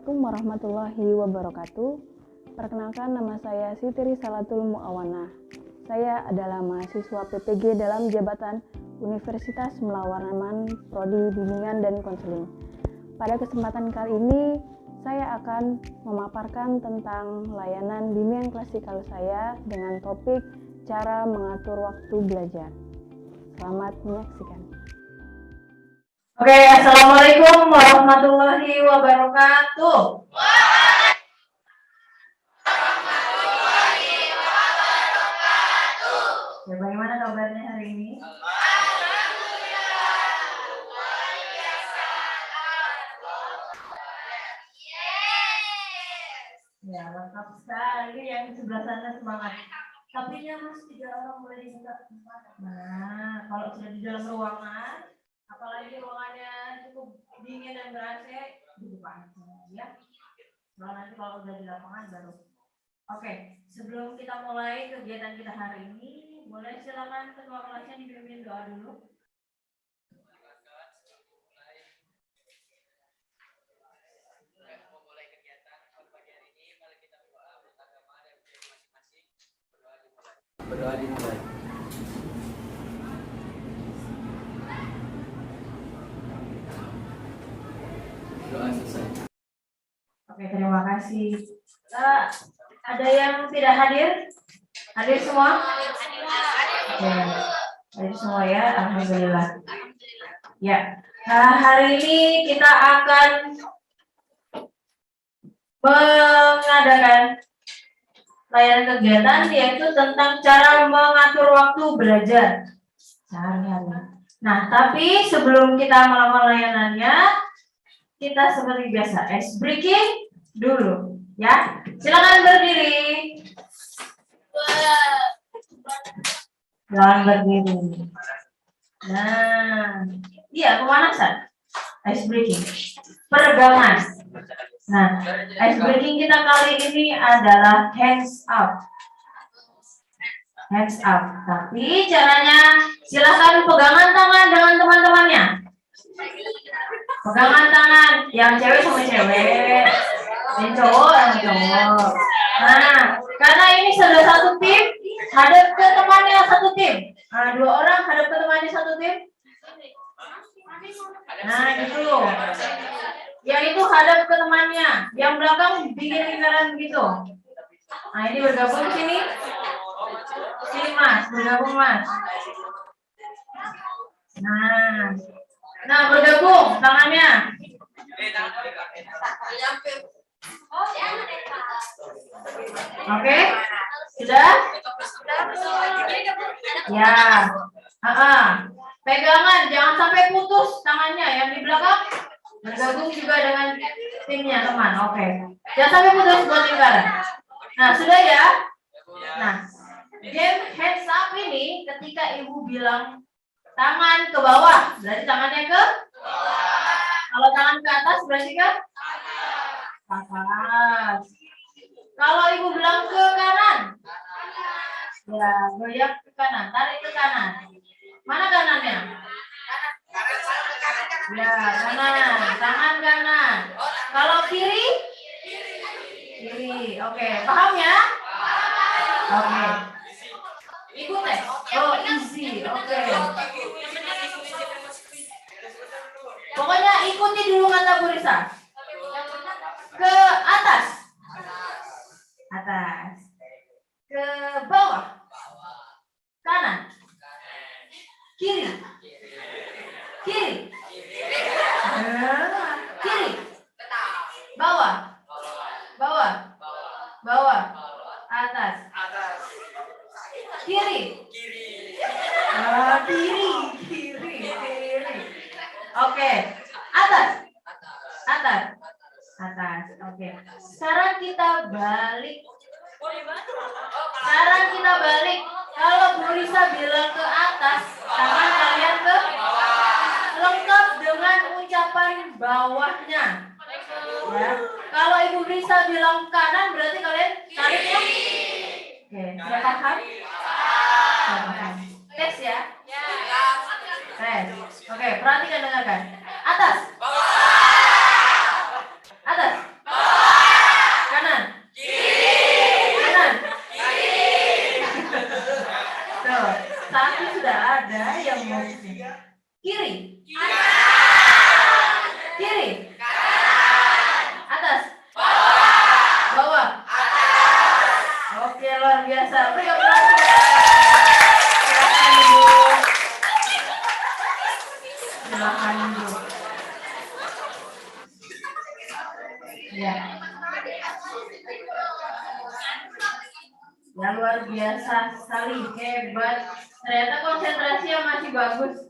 Assalamualaikum warahmatullahi wabarakatuh. Perkenalkan, nama saya Siti Risalatul Muawana. Saya adalah mahasiswa PPG dalam jabatan Universitas Melawarman Prodi Bimbingan dan Konseling. Pada kesempatan kali ini, saya akan memaparkan tentang layanan bimbingan klasikal saya dengan topik cara mengatur waktu belajar. Selamat menyaksikan. Oke, Assalamualaikum warahmatullahi wabarakatuh. Ya, bagaimana kabarnya hari ini? Ya, lengkap sekali yang di sebelah sana semangat. Tapi ya Mas, 3 orang boleh diminta tempat. Nah, kalau sudah di dalam ruangan, apalagi ruangannya cukup dingin dan ber-AC, dibuka aja ya. Kalau udah di lapangan baru. Oke, sebelum kita mulai kegiatan kita hari ini, boleh silakan ketua kelasnya dipimpin doa dulu. Berdoa dimulai. Doa selesai. Oke, terima kasih. Ada yang tidak hadir? Hadir semua? Oke, hadir semua ya, alhamdulillah. Ya, hari ini kita akan mengadakan layanan kegiatan yaitu tentang cara mengatur waktu belajar sehari-hari. Nah, tapi sebelum kita melakukan layanannya, kita seperti biasa ice breaking dulu, ya. Silakan berdiri. Jangan berdiri. Nah, iya pemanasan. Ice breaking, peregangan. Nah, ice breaking kita kali ini adalah hands up. Hands up. Tapi caranya silakan pegangan tangan dengan teman-temannya. Pegangan tangan yang cewek sama cewek, yang cowok sama cowok. Nah, karena ini sudah satu tim, hadap ke temannya satu tim. Nah, 2 orang hadap ke temannya satu tim. Nah, gitu. Yang itu hadap ke temannya, yang belakang bikin lingkaran begitu. Nah, ini bergabung sini. Sini Mas, bergabung Mas. Nah, bergabung tangannya. Oke, sudah? Ya. Pegangan, jangan sampai putus tangannya. Yang di belakang bergabung juga dengan timnya teman. Oke. Jangan sampai putus buat lingkaran. Nah, sudah ya? Nah, game hands up ini ketika ibu bilang tangan ke bawah, berarti tangannya ke bawah. Kalau tangan ke atas berarti ke atas. Kalau ibu bilang ke kanan, ya goyang ke kanan, tarik ke kanan. Mana kanannya? Ya, kanan, tangan kanan. Kalau kiri? Kiri. Oke, paham ya? Oke. Ikut deh. Oh, easy. Oke. Pokoknya ikuti dulu kata Bu Risa. Ke atas. Atas. Ke bawah. Kanan. Kiri. Kiri. Kiri. Bawah. Bawah. Bawah. Atas. Kiri. Kiri. Oke. Atas. Oke. Sekarang kita balik. Kalau Bu Risa bilang ke atas, tangan kalian ke lengkap dengan ucapan bawahnya. Ya. Kalau Ibu Risa bilang kanan, berarti kalian tariknya. Oke, sudah paham? Tes ya? Tes. Oke, perhatikan, dengarkan. Atas. Atas. ada yang mau kiri. Kiri. Atas. Bawah. Oke, luar biasa. Beri aplaus. Silakan duduk. Silakan duduk. Ya. Ya, luar biasa sekali, hebat. Ternyata konsentrasinya masih bagus.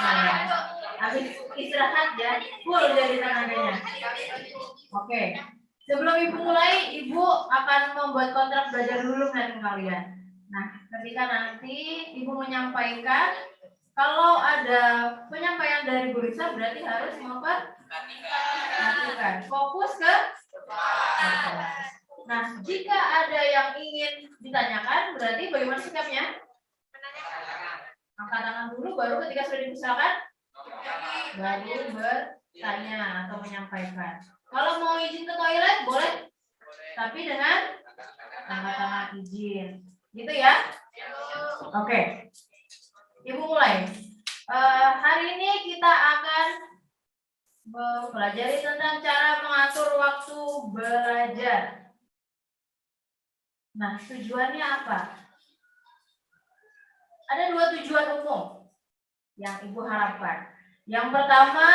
Nah, habis istirahat ya, full jadi tenaganya. Oke. Sebelum Ibu mulai, Ibu akan membuat kontrak belajar dulu dengan kalian. Nah, ketika nanti Ibu menyampaikan, kalau ada penyampaian dari Bu Risa berarti harus memperhatikan. Fokus ke. Nah, jika ada yang ingin ditanyakan, berarti bagaimana sikapnya? Angkat tangan dulu, baru ketika sudah dipersilakan, baru bertanya atau menyampaikan. Kalau mau izin ke toilet, boleh. Tapi dengan tanda tangan izin. Gitu ya? Oke. Ibu mulai. Hari ini kita akan mempelajari tentang cara mengatur waktu belajar. Nah, tujuannya apa? Ada 2 tujuan umum yang Ibu harapkan. Yang pertama,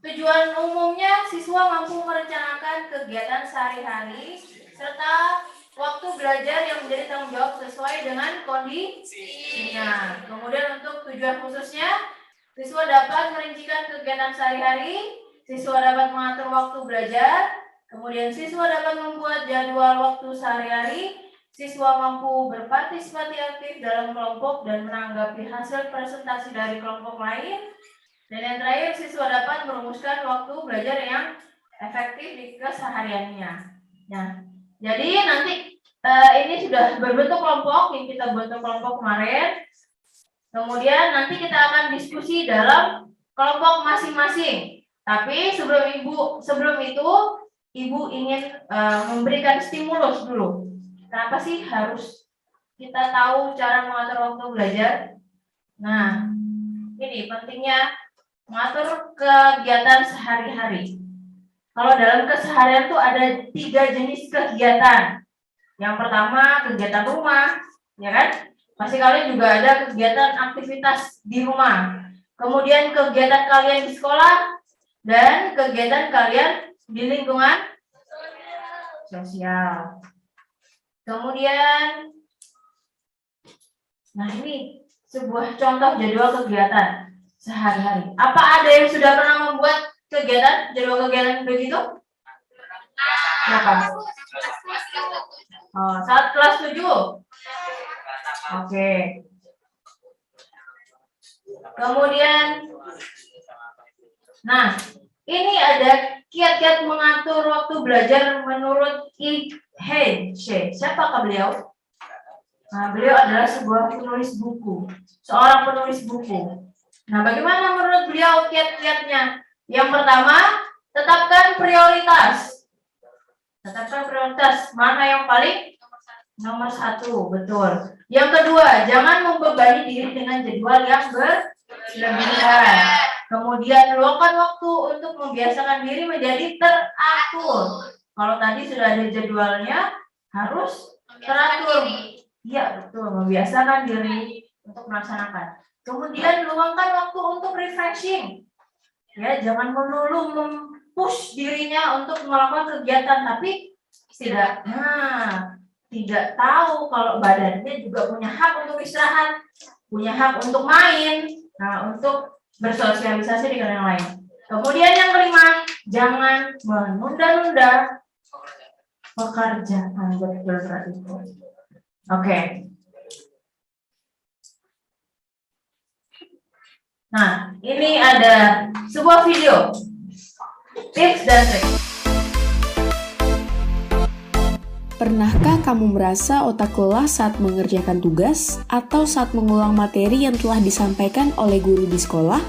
tujuan umumnya siswa mampu merencanakan kegiatan sehari-hari serta waktu belajar yang menjadi tanggung jawab sesuai dengan kondisinya. Kemudian untuk tujuan khususnya, siswa dapat merincikan kegiatan sehari-hari, siswa dapat mengatur waktu belajar, kemudian siswa dapat membuat jadwal waktu sehari-hari, siswa mampu berpartisipasi aktif dalam kelompok dan menanggapi hasil presentasi dari kelompok lain, dan yang terakhir siswa dapat merumuskan waktu belajar yang efektif di kesehariannya. Nah, jadi nanti ini sudah berbentuk kelompok yang kita bentuk kelompok kemarin. Kemudian nanti kita akan diskusi dalam kelompok masing-masing. Tapi sebelum itu Ibu ingin memberikan stimulus dulu. Kenapa sih harus kita tahu cara mengatur waktu belajar? Nah, ini pentingnya mengatur kegiatan sehari-hari. Kalau dalam keseharian tuh ada 3 jenis kegiatan. Yang pertama kegiatan rumah, ya kan? Pasti kalian juga ada kegiatan aktivitas di rumah. Kemudian kegiatan kalian di sekolah dan kegiatan kalian di lingkungan sosial. Kemudian, nah ini sebuah contoh jadwal kegiatan sehari-hari. Apa ada yang sudah pernah membuat jadwal kegiatan begitu? Siapa? Oh, saat kelas 7? Oke. Kemudian, nah ini ada kiat-kiat mengatur waktu belajar menurut Siapakah beliau? Nah, beliau adalah seorang penulis buku. Nah, bagaimana menurut beliau kiat-kiatnya? Yang pertama, tetapkan prioritas. Mana yang paling nomor 1, betul. Yang kedua, jangan membebani diri dengan jadwal yang berlebihan. Kemudian luangkan waktu untuk membiasakan diri menjadi teratur. Kalau tadi sudah ada jadwalnya, harus teratur. Iya, betul. Membiasakan diri untuk melaksanakan. Kemudian luangkan waktu untuk refreshing. Ya, jangan melulu mempush dirinya untuk melakukan kegiatan, tapi tidak tahu kalau badannya juga punya hak untuk istirahat, punya hak untuk main, untuk bersosialisasi dengan yang lain. Kemudian yang kelima, jangan menunda-nunda pekerjaan betul itu. Oke. Nah, ini ada sebuah video tips dan trik. Pernahkah kamu merasa otak lelah saat mengerjakan tugas atau saat mengulang materi yang telah disampaikan oleh guru di sekolah?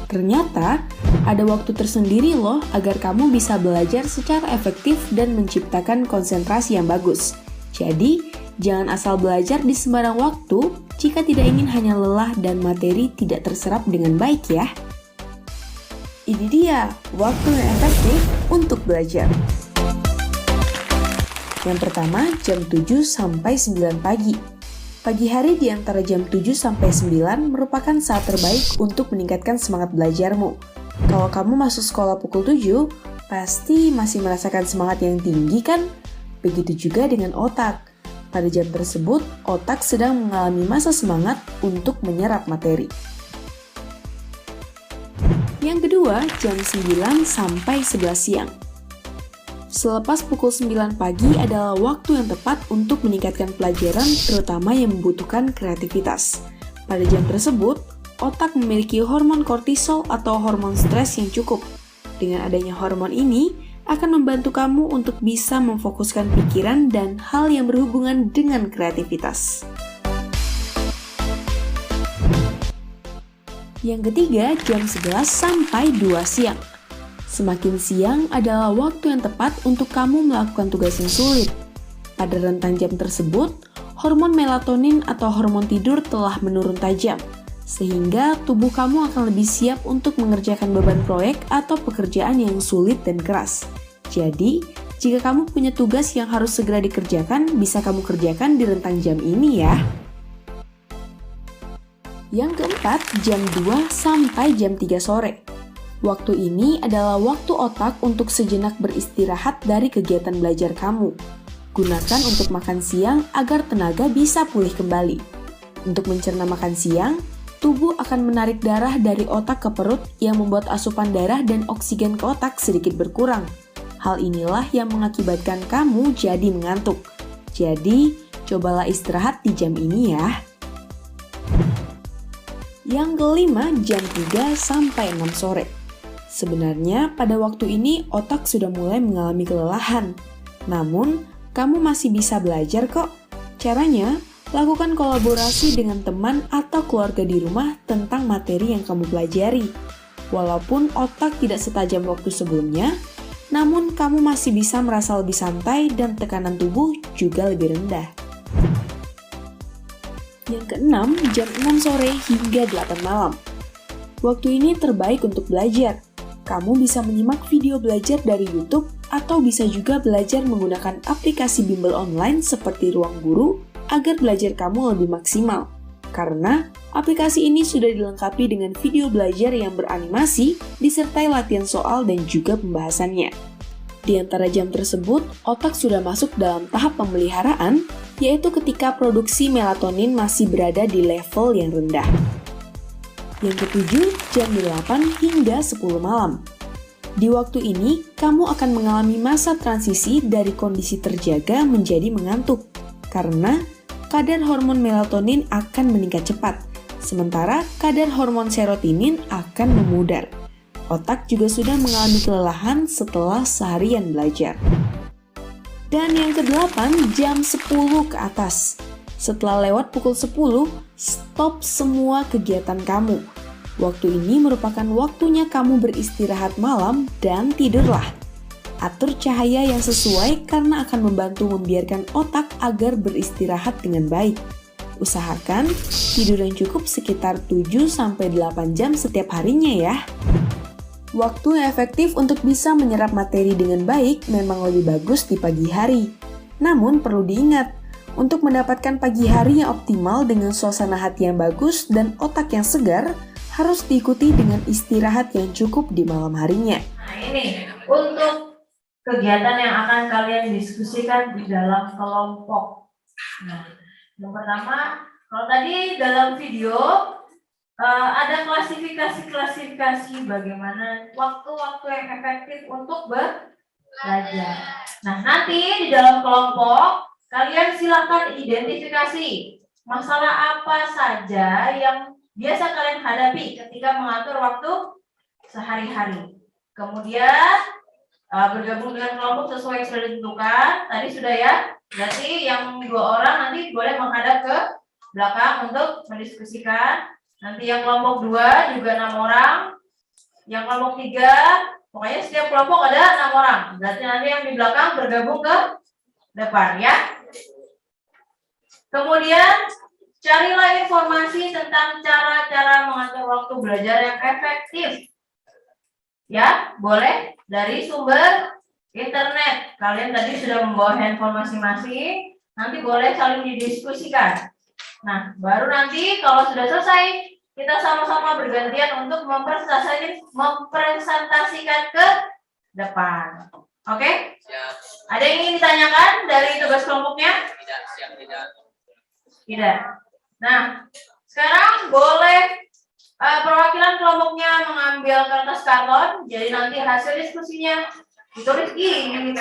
Ternyata, ada waktu tersendiri loh agar kamu bisa belajar secara efektif dan menciptakan konsentrasi yang bagus. Jadi, Jangan asal belajar di sembarang waktu jika tidak ingin hanya lelah dan materi tidak terserap dengan baik ya. Ini dia waktu yang efektif untuk belajar. Yang pertama, jam 7 sampai 9 pagi. Pagi hari di antara jam 7 sampai 9 merupakan saat terbaik untuk meningkatkan semangat belajarmu. Kalau kamu masuk sekolah pukul 7, pasti masih merasakan semangat yang tinggi kan? Begitu juga dengan otak. Pada jam tersebut, otak sedang mengalami masa semangat untuk menyerap materi. Yang kedua, jam 9 sampai 11 siang. Selepas pukul 9 pagi adalah waktu yang tepat untuk meningkatkan pelajaran, terutama yang membutuhkan kreativitas. Pada jam tersebut, otak memiliki hormon kortisol atau hormon stres yang cukup. Dengan adanya hormon ini, akan membantu kamu untuk bisa memfokuskan pikiran dan hal yang berhubungan dengan kreativitas. Yang ketiga, jam 11 sampai 2 siang. Semakin siang adalah waktu yang tepat untuk kamu melakukan tugas yang sulit. Pada rentang jam tersebut, hormon melatonin atau hormon tidur telah menurun tajam, sehingga tubuh kamu akan lebih siap untuk mengerjakan beban proyek atau pekerjaan yang sulit dan keras. Jadi, jika kamu punya tugas yang harus segera dikerjakan, bisa kamu kerjakan di rentang jam ini ya. Yang keempat, jam 2 sampai jam 3 sore. Waktu ini adalah waktu otak untuk sejenak beristirahat dari kegiatan belajar kamu. Gunakan untuk makan siang agar tenaga bisa pulih kembali. Untuk mencerna makan siang, tubuh akan menarik darah dari otak ke perut yang membuat asupan darah dan oksigen ke otak sedikit berkurang. Hal inilah yang mengakibatkan kamu jadi mengantuk. Jadi, cobalah istirahat di jam ini ya. Yang kelima, jam 3 sampai 6 sore. Sebenarnya pada waktu ini otak sudah mulai mengalami kelelahan. Namun, kamu masih bisa belajar kok. Caranya, lakukan kolaborasi dengan teman atau keluarga di rumah tentang materi yang kamu pelajari. Walaupun otak tidak setajam waktu sebelumnya, namun kamu masih bisa merasa lebih santai dan tekanan tubuh juga lebih rendah. Yang keenam, jam 6 sore hingga 8 malam. Waktu ini terbaik untuk belajar. Kamu bisa menyimak video belajar dari YouTube atau bisa juga belajar menggunakan aplikasi bimbel online seperti Ruang Guru agar belajar kamu lebih maksimal. Karena aplikasi ini sudah dilengkapi dengan video belajar yang beranimasi disertai latihan soal dan juga pembahasannya. Di antara jam tersebut, otak sudah masuk dalam tahap pemeliharaan, yaitu ketika produksi melatonin masih berada di level yang rendah. Yang ketujuh, jam 8 hingga 10 malam. Di waktu ini, kamu akan mengalami masa transisi dari kondisi terjaga menjadi mengantuk, karena kadar hormon melatonin akan meningkat cepat, sementara kadar hormon serotonin akan memudar. Otak juga sudah mengalami kelelahan setelah seharian belajar. Dan yang kedelapan, jam 10 ke atas. Setelah lewat pukul 10, stop semua kegiatan kamu. Waktu ini merupakan waktunya kamu beristirahat malam dan tidurlah. Atur cahaya yang sesuai karena akan membantu membiarkan otak agar beristirahat dengan baik. Usahakan tidur yang cukup sekitar 7-8 jam setiap harinya ya. Waktu yang efektif untuk bisa menyerap materi dengan baik memang lebih bagus di pagi hari. Namun perlu diingat, untuk mendapatkan pagi hari yang optimal dengan suasana hati yang bagus dan otak yang segar, harus diikuti dengan istirahat yang cukup di malam harinya. Nah ini, untuk kegiatan yang akan kalian diskusikan di dalam kelompok. Nah, yang pertama, kalau tadi dalam video ada klasifikasi bagaimana waktu-waktu yang efektif untuk belajar. Nah, nanti di dalam kelompok kalian silakan identifikasi masalah apa saja yang biasa kalian hadapi ketika mengatur waktu sehari-hari. Kemudian bergabung dengan kelompok sesuai yang sudah ditentukan. Tadi sudah ya. Berarti yang 2 orang nanti boleh menghadap ke belakang untuk mendiskusikan. Nanti yang kelompok 2 juga 6 orang. Yang kelompok 3, pokoknya setiap kelompok ada 6 orang. Berarti nanti yang di belakang bergabung ke depan ya. Kemudian carilah informasi tentang cara-cara mengatur waktu belajar yang efektif. Ya, boleh dari sumber internet. Kalian tadi sudah membawa handphone masing-masing, nanti boleh saling didiskusikan. Nah, baru nanti kalau sudah selesai, kita sama-sama bergantian untuk mempresentasikan ke depan. Oke? Siap. Ada yang ingin ditanyakan dari tugas kelompoknya? Tidak, siap tidak. Tidak. Nah, sekarang boleh perwakilan kelompoknya mengambil kertas karton. Jadi nanti hasil diskusinya ditulis ini.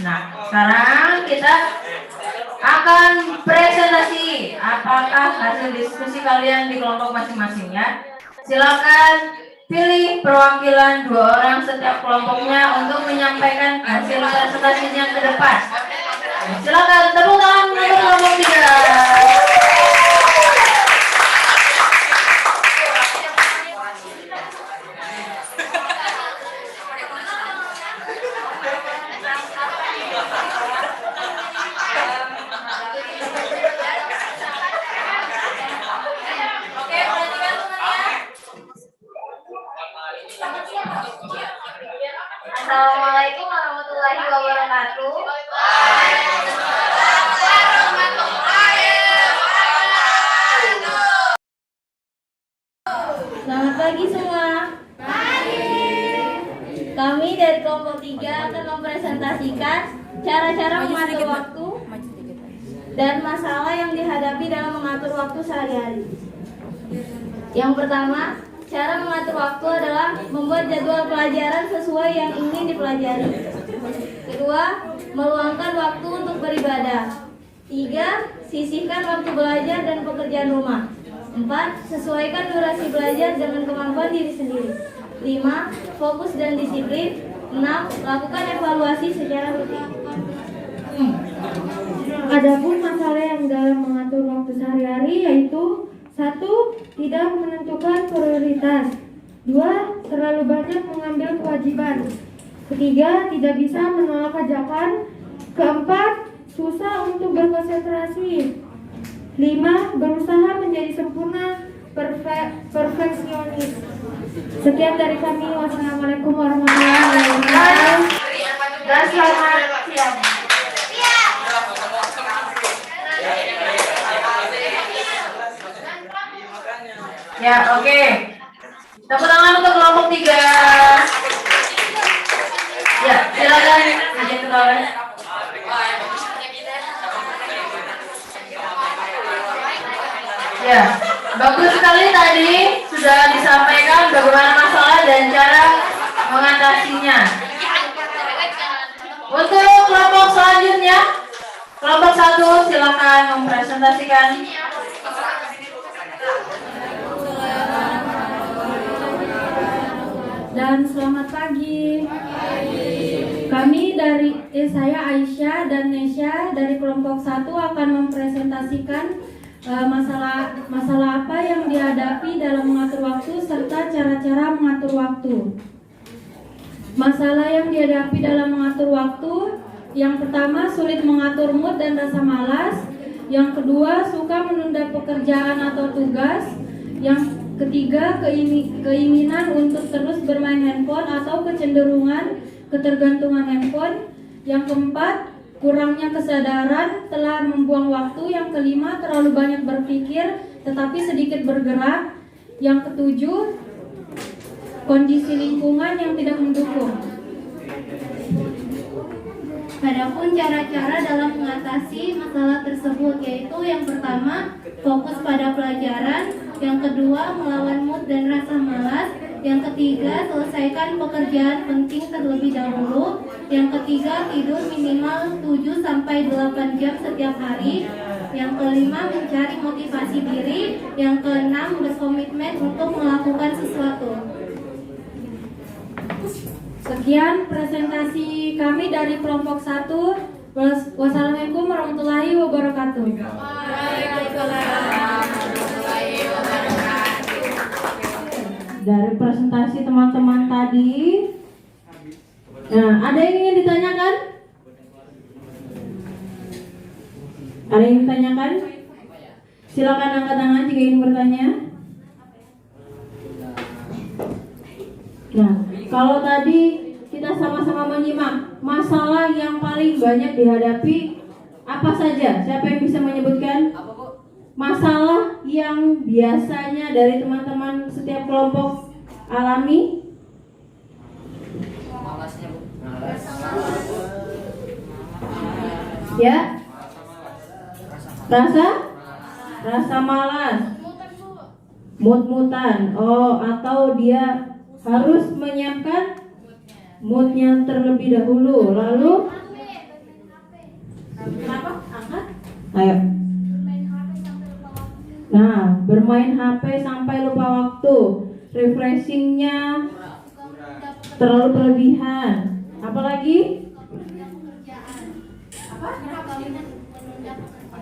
Nah, sekarang kita akan presentasi apakah hasil diskusi kalian di kelompok masing-masing ya. Silakan pilih perwakilan 2 orang setiap kelompoknya untuk menyampaikan hasil presentasinya ke depan. Silakan tepuk tangan untuk kelompok 3. Assalamualaikum warahmatullahi wabarakatuh. Selamat pagi semua. Kami dari kelompok 3 akan mempresentasikan cara-cara mengatur waktu dan masalah yang dihadapi dalam mengatur waktu sehari-hari. Yang pertama, cara mengatur waktu adalah membuat jadwal pelajaran sesuai yang ingin dipelajari. Kedua, meluangkan waktu untuk beribadah. 3, sisihkan waktu belajar dan pekerjaan rumah. 4, sesuaikan durasi belajar dengan kemampuan diri sendiri. 5, fokus dan disiplin. 6, lakukan evaluasi secara rutin. Adapun masalah yang dalam mengatur waktu sehari-hari yaitu 1. Tidak menentukan prioritas. 2. Terlalu banyak mengambil kewajiban. 3. Tidak bisa menolak ajakan. 4. Susah untuk berkonsentrasi. 5. Berusaha menjadi sempurna, perfeksionis. Sekian dari kami. Wassalamualaikum warahmatullahi wabarakatuh. Dan selamat siang. Ya, oke. Tepuk tangan untuk kelompok 3. Ya, silakan ajak ke bawah. Ya, bagus sekali tadi sudah disampaikan bagaimana masalah dan cara mengatasinya. Untuk kelompok selanjutnya, kelompok 1 silakan mempresentasikan. Dan selamat pagi. Kami dari saya Aisyah dan Nesya dari kelompok 1 akan mempresentasikan masalah apa yang dihadapi dalam mengatur waktu serta cara-cara mengatur waktu. Masalah yang dihadapi dalam mengatur waktu, yang pertama sulit mengatur mood dan rasa malas, yang kedua suka menunda pekerjaan atau tugas, yang ketiga keinginan untuk terus bermain handphone atau kecenderungan ketergantungan handphone, yang keempat kurangnya kesadaran telah membuang waktu, yang kelima terlalu banyak berpikir tetapi sedikit bergerak, yang ketujuh kondisi lingkungan yang tidak mendukung. Adapun cara-cara dalam mengatasi masalah tersebut, yaitu yang pertama fokus pada pelajaran, yang kedua melawan mood dan rasa malas, yang ketiga selesaikan pekerjaan penting terlebih dahulu, yang ketiga tidur minimal 7-8 jam setiap hari, yang kelima mencari motivasi diri, yang keenam berkomitmen untuk melakukan sesuatu. Sekian presentasi kami dari kelompok 1. Wassalamualaikum warahmatullahi wabarakatuh. Dari presentasi teman-teman tadi, nah, ada yang ingin ditanyakan? Ada yang ingin ditanyakan? Silakan angkat tangan jika ingin bertanya. Nah, kalau tadi kita sama-sama menyimak masalah yang paling banyak dihadapi apa saja? Siapa yang bisa menyebutkan masalah yang biasanya dari teman-teman setiap kelompok alami? Malasnya, Bu. Ya? Rasa malas. Mut-mutan. Oh, atau dia harus menyiapkan moodnya terlebih dahulu. Lalu kenapa? Angkat. Ayo. Nah, bermain HP sampai lupa waktu. Refreshingnya terlalu berlebihan. Apalagi?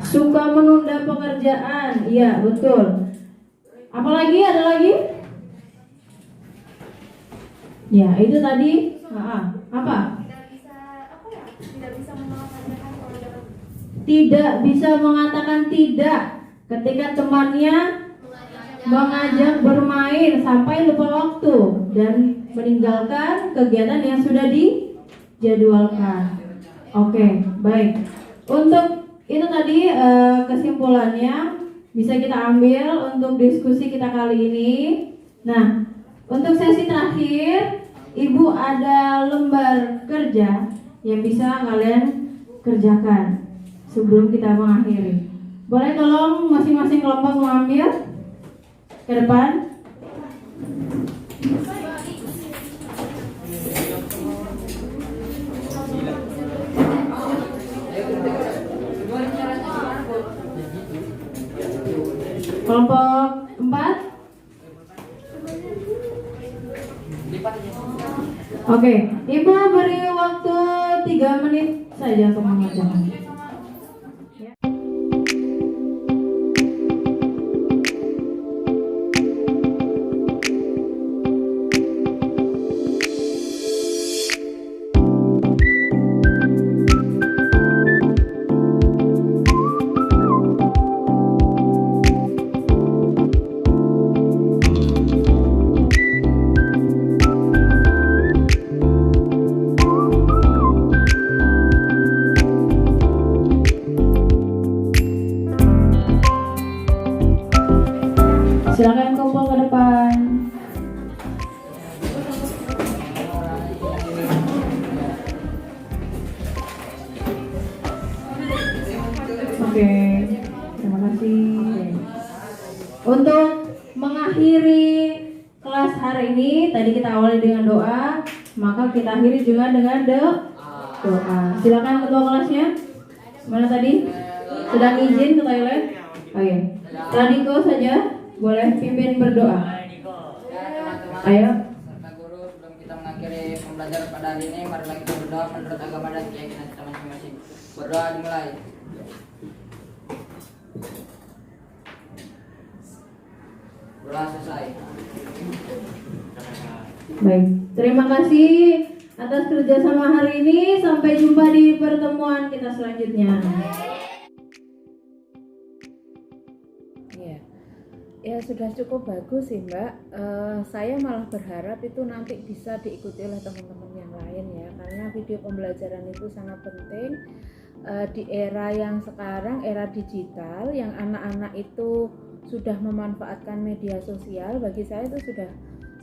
Suka menunda pekerjaan. Iya, betul. Apalagi? Ada lagi? Ya, itu tadi. Apa? Tidak bisa mengatakan tidak ketika temannya mengajak bermain sampai lupa waktu dan meninggalkan kegiatan yang sudah dijadwalkan. Oke, baik. Untuk itu tadi kesimpulannya bisa kita ambil untuk diskusi kita kali ini. Nah, untuk sesi terakhir, Ibu ada lembar kerja yang bisa kalian kerjakan sebelum kita mengakhiri. Boleh tolong masing-masing kelompok mengambil ke depan. Kelompok 4. Oke, Ibu beri waktu 3 menit saja untuk mengerjakan. Silakan kumpul ke depan. Oke, terima kasih. Untuk mengakhiri kelas hari ini, tadi kita awali dengan doa, maka kita akhiri juga dengan doa. Silakan ketua kelasnya. Mana tadi? Sedang izin ke toilet? Oke. Radiko saja. Boleh pimpin berdoa. Ayo. Serta guru, sebelum kita mengakhiri pembelajaran pada hari ini, marilah kita berdoa menurut agama dan keyakinan kita masing-masing. Berdoa dimulai. Berdoa selesai. Baik, terima kasih atas kerjasama hari ini. Sampai jumpa di pertemuan kita selanjutnya. Ya sudah cukup bagus sih Mbak. Saya malah berharap itu nanti bisa diikuti oleh teman-teman yang lain ya, karena video pembelajaran itu sangat penting di era yang sekarang, era digital, yang anak-anak itu sudah memanfaatkan media sosial. Bagi saya itu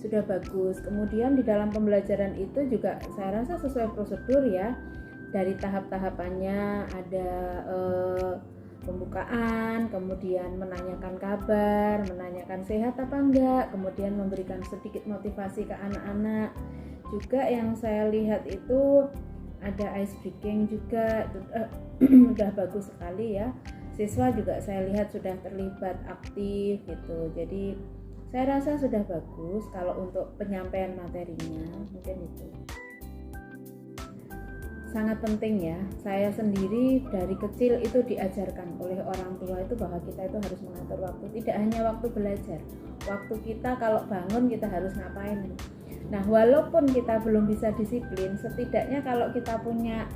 sudah bagus. Kemudian di dalam pembelajaran itu juga saya rasa sesuai prosedur ya, dari tahap-tahapannya ada pembukaan, kemudian menanyakan kabar, menanyakan sehat apa enggak, kemudian memberikan sedikit motivasi ke anak-anak. Juga yang saya lihat itu ada ice breaking juga, udah bagus sekali ya. Siswa juga saya lihat sudah terlibat aktif gitu. Jadi saya rasa sudah bagus kalau untuk penyampaian materinya, mungkin itu. Sangat penting ya, saya sendiri dari kecil itu diajarkan oleh orang tua itu bahwa kita itu harus mengatur waktu, tidak hanya waktu belajar, waktu kita kalau bangun kita harus ngapain. Nah walaupun kita belum bisa disiplin, setidaknya kalau kita punya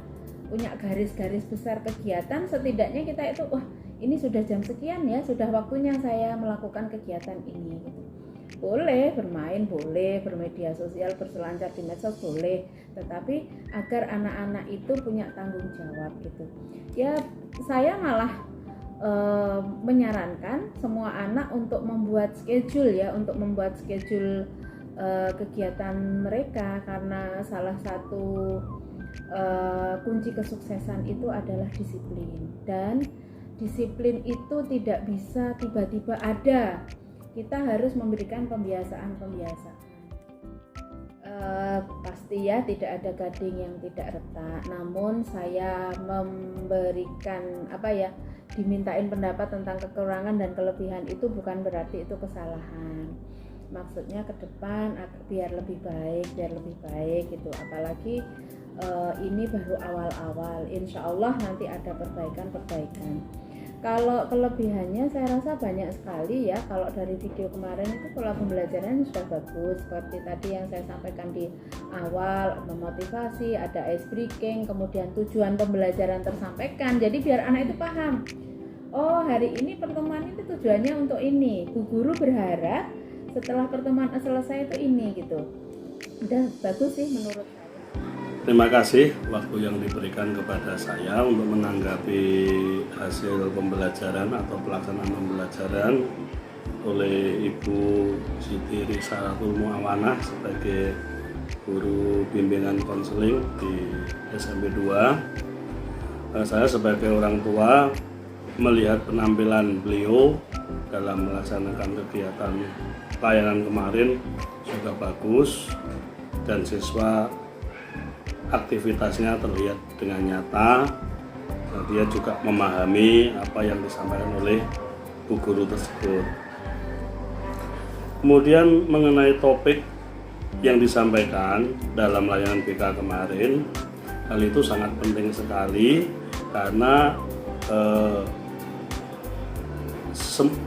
garis-garis besar kegiatan, setidaknya kita itu wah ini sudah jam sekian ya, sudah waktunya saya melakukan kegiatan ini gitu. Boleh bermain, boleh bermedia sosial, berselancar di medsos boleh, tetapi agar anak-anak itu punya tanggung jawab gitu. Ya saya malah menyarankan semua anak untuk membuat schedule ya, untuk membuat schedule kegiatan mereka, karena salah satu kunci kesuksesan itu adalah disiplin, dan disiplin itu tidak bisa tiba-tiba ada. Kita harus memberikan pembiasaan-pembiasaan. Pasti ya tidak ada gading yang tidak retak. Namun saya memberikan dimintain pendapat tentang kekurangan dan kelebihan itu bukan berarti itu kesalahan. Maksudnya ke depan biar lebih baik gitu. Apalagi ini baru awal-awal. Insya Allah nanti ada perbaikan. Kalau kelebihannya saya rasa banyak sekali ya. Kalau dari video kemarin itu pola pembelajaran sudah bagus, seperti tadi yang saya sampaikan di awal, memotivasi, ada ice breaking, kemudian tujuan pembelajaran tersampaikan. Jadi biar anak itu paham, oh hari ini pertemuan itu tujuannya untuk ini. Bu guru berharap setelah pertemuan selesai itu ini gitu. Udah bagus sih menurut saya. Terima kasih waktu yang diberikan kepada saya untuk menanggapi hasil pembelajaran atau pelaksanaan pembelajaran oleh Ibu Siti Risalatul Muawanah sebagai guru bimbingan konseling di SMP 2. Saya sebagai orang tua melihat penampilan beliau dalam melaksanakan kegiatan layanan kemarin juga bagus, dan siswa aktivitasnya terlihat dengan nyata, dan dia juga memahami apa yang disampaikan oleh bu guru tersebut. Kemudian mengenai topik yang disampaikan dalam layanan BK kemarin, hal itu sangat penting sekali karena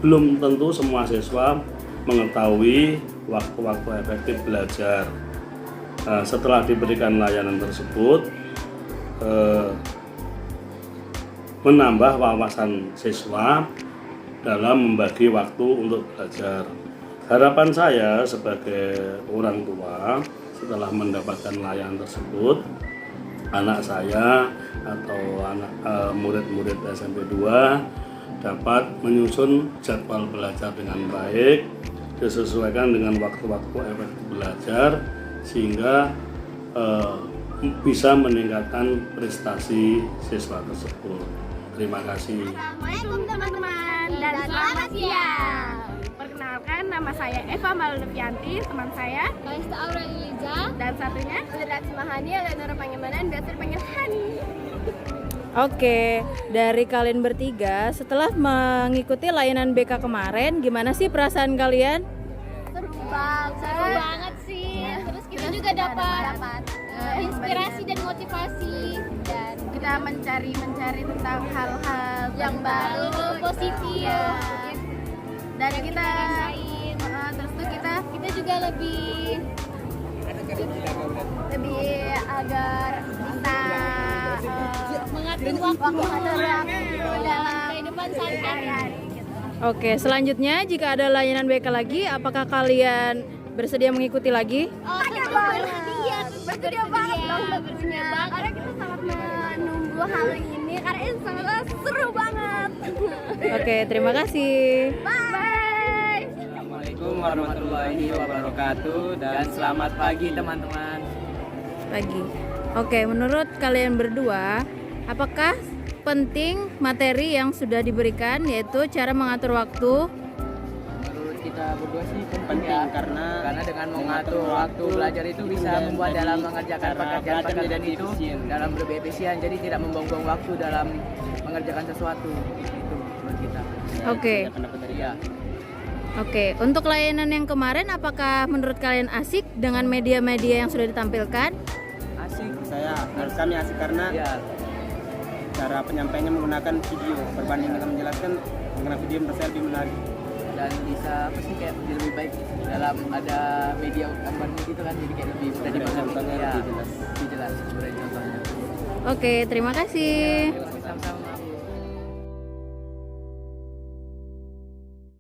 belum tentu semua siswa mengetahui waktu-waktu efektif belajar. Setelah diberikan layanan tersebut, menambah wawasan siswa dalam membagi waktu untuk belajar. Harapan saya sebagai orang tua setelah mendapatkan layanan tersebut, anak saya atau murid-murid SMP 2 dapat menyusun jadwal belajar dengan baik, disesuaikan dengan waktu-waktu efektif belajar, sehingga bisa meningkatkan prestasi siswa tersebut. Terima kasih. Assalamualaikum teman-teman dan selamat siang. Perkenalkan, nama saya Eva Maldevianti, teman saya Kalista Aureliza, dan satunya Lirati Mahani, Eleanor Pangemanan, biasa dipanggil Hani. Oke, dari kalian bertiga setelah mengikuti layanan BK kemarin, gimana sih perasaan kalian? Seru banget sih. Terus kita juga dapat inspirasi dan motivasi, dan kita mencari tentang hal-hal yang baru, positif. Dan kita terus tuh kita juga lebih lebih agar bisa mengatur waktu dalam kehidupan sehari-hari. Oke, selanjutnya jika ada layanan BK lagi, apakah kalian bersedia mengikuti lagi? Bersedia banget dong, bersedia banget. Karena kita sangat menunggu hal ini, karena ini sangat seru banget. Oke, terima kasih. Bye. Assalamualaikum warahmatullahi wabarakatuh dan selamat pagi teman-teman. Pagi. Oke, menurut kalian berdua, apakah penting materi yang sudah diberikan, yaitu cara mengatur waktu? Menurut kita berdua sih penting ya, karena dengan mengatur waktu belajar itu bisa membuat dalam mengerjakan pekerjaan itu dalam lebih efisien, jadi tidak membuang-buang waktu dalam mengerjakan sesuatu. Itu menurut kita. Oke. Ya. Oke, untuk layanan yang kemarin, apakah menurut kalian asik dengan media-media yang sudah ditampilkan? Asik, menurut kami asik karena cara penyampaiannya menggunakan video berbanding dengan menjelaskan menggunakan video menurut saya lebih menarik dan bisa kayak lebih baik dalam ada media gambar gitu kan, jadi kayak lebih mudah dipahami, lebih jelas contohnya. Oke, terima kasih.